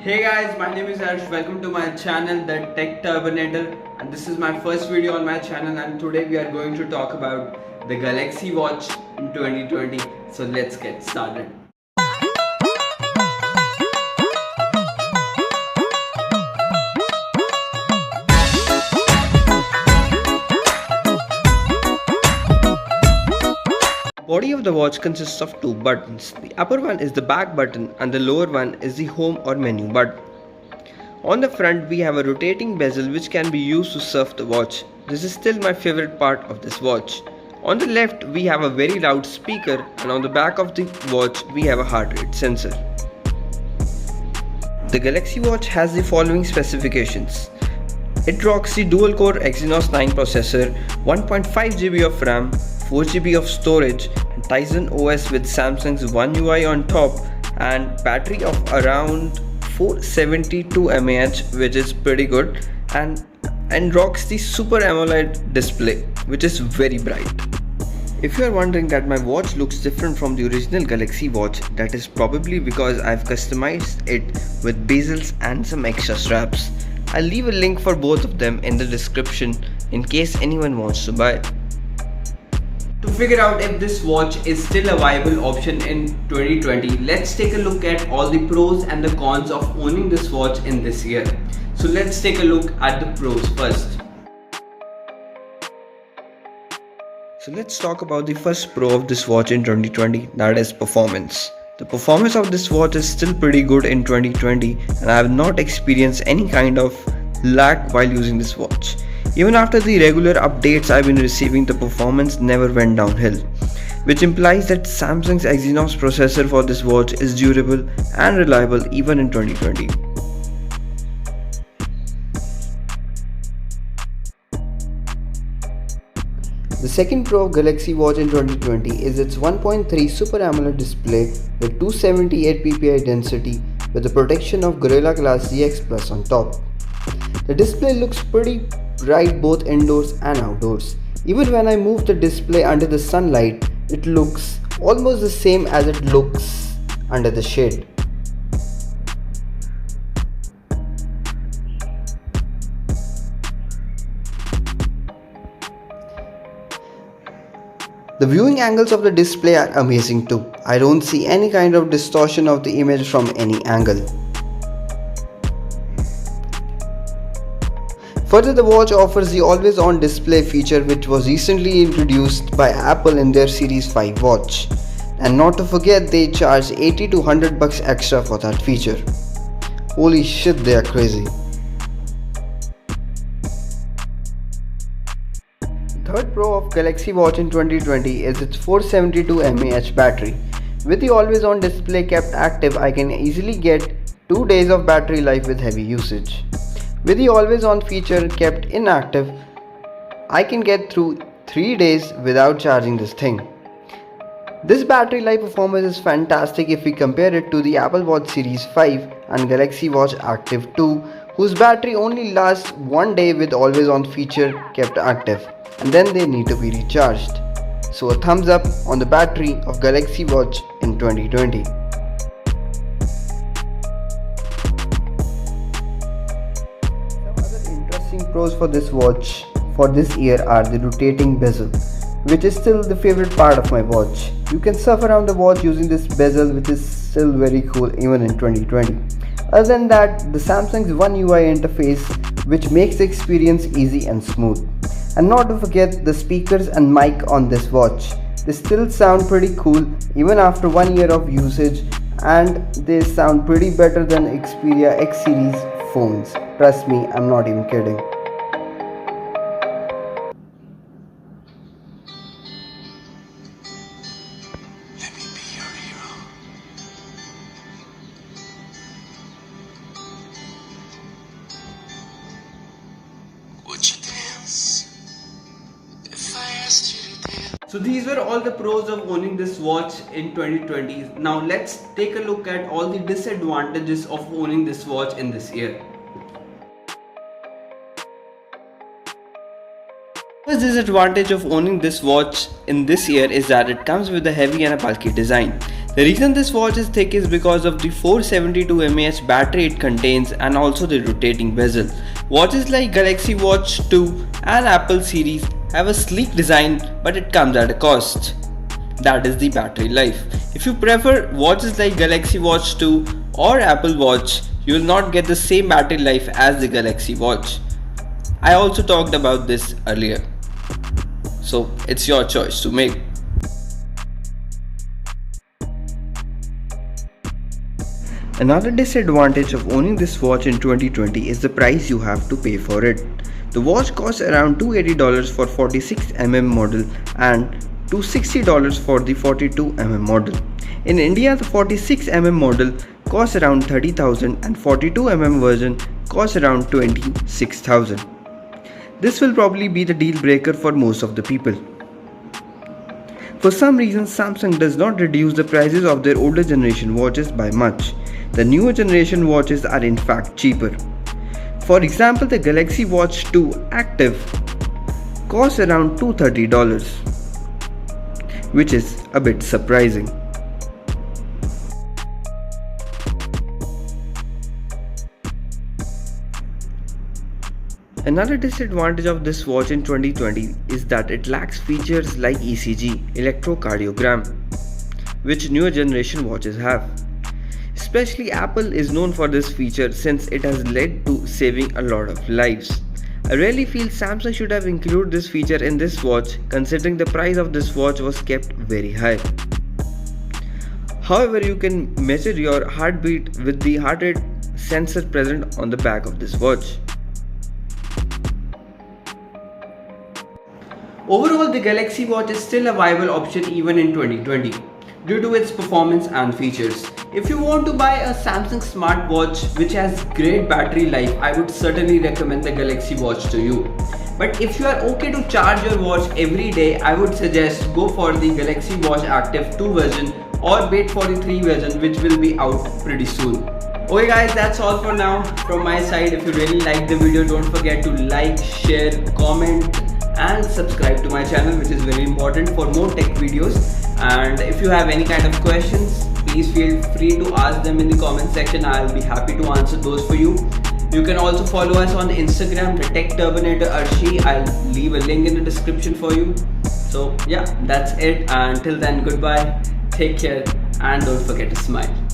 Hey guys, my name is Harsh. Welcome to my channel, The Tech Turbinator, and this is my first video on my channel. And today we are going to talk about the Galaxy Watch in 2020. So let's get started. The body of the watch consists of two buttons. The upper one is the back button and the lower one is the home or menu button. On the front we have a rotating bezel which can be used to surf the watch. This is still my favorite part of this watch. On the left we have a very loud speaker, and on the back of the watch we have a heart rate sensor. The Galaxy Watch has the following specifications. It rocks the dual-core Exynos 9 processor, 1.5GB of RAM, 4GB of storage, and Tizen OS with Samsung's One UI on top, and battery of around 472 mAh, which is pretty good, and rocks the Super AMOLED display, which is very bright. If you are wondering that my watch looks different from the original Galaxy Watch, that is probably because I've customized it with bezels and some extra straps. I'll leave a link for both of them in the description in case anyone wants to buy. To figure out if this watch is still a viable option in 2020, let's take a look at all the pros and the cons of owning this watch in this year. So let's take a look at the pros first. So let's talk about the first pro of this watch in 2020, that is performance. The performance of this watch is still pretty good in 2020, and I have not experienced any kind of lag while using this watch. Even after the regular updates I've been receiving, the performance never went downhill, which implies that Samsung's Exynos processor for this watch is durable and reliable even in 2020. The second pro of Galaxy Watch in 2020 is its 1.3 Super AMOLED display with 278 ppi density with the protection of Gorilla Glass ZX Plus on top. The display looks pretty bright both indoors and outdoors. Even when I move the display under the sunlight, it looks almost the same as it looks under the shade. The viewing angles of the display are amazing too. I don't see any kind of distortion of the image from any angle. Further, the watch offers the always on display feature, which was recently introduced by Apple in their Series 5 watch. And not to forget, they charge $80 to $100 extra for that feature. Holy shit, they are crazy. The third pro of Galaxy Watch in 2020 is its 472 mAh battery. With the always on display kept active, I can easily get 2 days of battery life with heavy usage. With the always on feature kept inactive, I can get through 3 days without charging this thing. This battery life performance is fantastic if we compare it to the Apple Watch Series 5 and Galaxy Watch Active 2, whose battery only lasts 1 day with always on feature kept active, and then they need to be recharged. So a thumbs up on the battery of Galaxy Watch in 2020. Pros for this watch for this year are the rotating bezel, which is still the favorite part of my watch. You can surf around the watch using this bezel, which is still very cool even in 2020. Other than that, the Samsung's One UI interface, which makes the experience easy and smooth. And not to forget the speakers and mic on this watch. They still sound pretty cool even after 1 year of usage, and they sound pretty better than Xperia X series phones. Trust me, I'm not even kidding. So these were all the pros of owning this watch in 2020. Now let's take a look at all the disadvantages of owning this watch in this year. First disadvantage of owning this watch in this year is that it comes with a heavy and a bulky design. The reason this watch is thick is because of the 472 mAh battery it contains and also the rotating bezel. Watches like Galaxy Watch 2 and Apple series have a sleek design, but it comes at a cost. That is the battery life. If you prefer watches like Galaxy Watch 2 or Apple Watch, you will not get the same battery life as the Galaxy Watch. I also talked about this earlier. So it's your choice to make. Another disadvantage of owning this watch in 2020 is the price you have to pay for it. The watch costs around $280 for 46mm model and $260 for the 42mm model. In India, the 46mm model costs around 30,000 and 42mm version costs around 26,000. This will probably be the deal breaker for most of the people. For some reason, Samsung does not reduce the prices of their older generation watches by much. The newer generation watches are in fact cheaper. For example, the Galaxy Watch 2 Active costs around $230, which is a bit surprising. Another disadvantage of this watch in 2020 is that it lacks features like ECG, electrocardiogram, which newer generation watches have. Especially Apple is known for this feature since it has led to saving a lot of lives. I really feel Samsung should have included this feature in this watch, considering the price of this watch was kept very high. However, you can measure your heartbeat with the heart rate sensor present on the back of this watch. Overall, the Galaxy Watch is still a viable option even in 2020 due to its performance and features. If you want to buy a Samsung smartwatch which has great battery life, I would certainly recommend the Galaxy Watch to you. But if you are okay to charge your watch every day, I would suggest go for the Galaxy Watch Active 2 version or wait for the 3 version, which will be out pretty soon. Okay guys, that's all for now from my side. If you really liked the video, don't forget to like, share, comment and subscribe to my channel, which is very important for more tech videos. And if you have any kind of questions, please feel free to ask them in the comment section. I'll be happy to answer those for you. You can also follow us on Instagram, the Tech Turbinator Arshi. I'll leave a link in the description for you. So yeah, that's it. Until then, goodbye, take care and don't forget to smile.